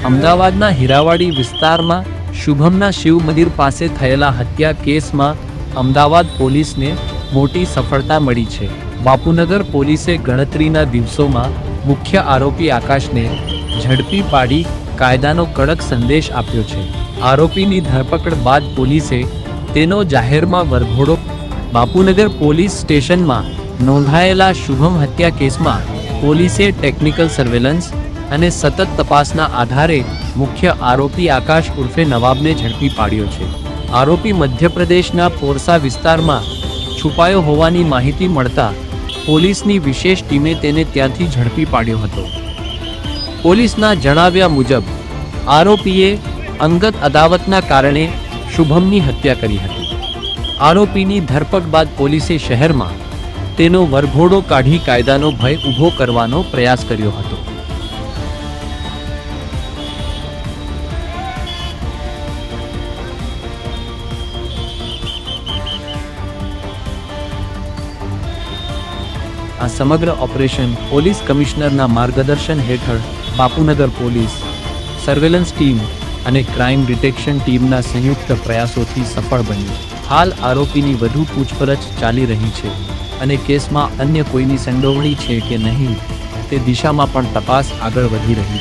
અમદાવાદના હીરાવાડી વિસ્તારમાં શુભમના શિવ મંદિર પાસે થયેલા હત્યા કેસમાં અમદાવાદ પોલીસને મોટી સફળતા મળી છે. બાપુનગર પોલીસે ગણતરીના દિવસોમાં મુખ્ય આરોપી આકાશને ઝડપી પાડી કાયદાનો કડક સંદેશ આપ્યો છે. આરોપીની ધરપકડ બાદ પોલીસે તેનો જાહેરમાં વરઘોડો. બાપુનગર પોલીસ સ્ટેશનમાં નોંધાયેલા શુભમ હત્યા કેસમાં પોલીસે ટેકનિકલ સર્વેલન્સ અને સતત તપાસના આધારે મુખ્ય આરોપી આકાશ ઉર્ફે નવાબને ઝડપી પાડ્યો છે. આરોપી મધ્યપ્રદેશના પોરસા વિસ્તારમાં છુપાયો હોવાની માહિતી મળતા પોલીસની વિશેષ ટીમે તેને ત્યાંથી ઝડપી પાડ્યો હતો. પોલીસના જણાવ્યા મુજબ આરોપીએ અંગત અદાવતના કારણે શુભમની હત્યા કરી હતી. આરોપીની ધરપકડ બાદ પોલીસે શહેરમાં તેનો વરઘોડો કાઢી કાયદાનો ભય ઊભો કરવાનો પ્રયાસ કર્યો હતો. આ સમગ્ર ઓપરેશન પોલીસ કમિશનરના માર્ગદર્શન હેઠળ બાપુનગર પોલીસ, સર્વેલન્સ ટીમ અને ક્રાઇમ ડિટેક્શન ટીમના સંયુક્ત પ્રયાસોથી સફળ બન્યું. હાલ આરોપીની વધુ પૂછપરછ ચાલી રહી છે અને કેસમાં અન્ય કોઈની સંડોવણી છે કે નહીં તે દિશામાં પણ તપાસ આગળ વધી રહી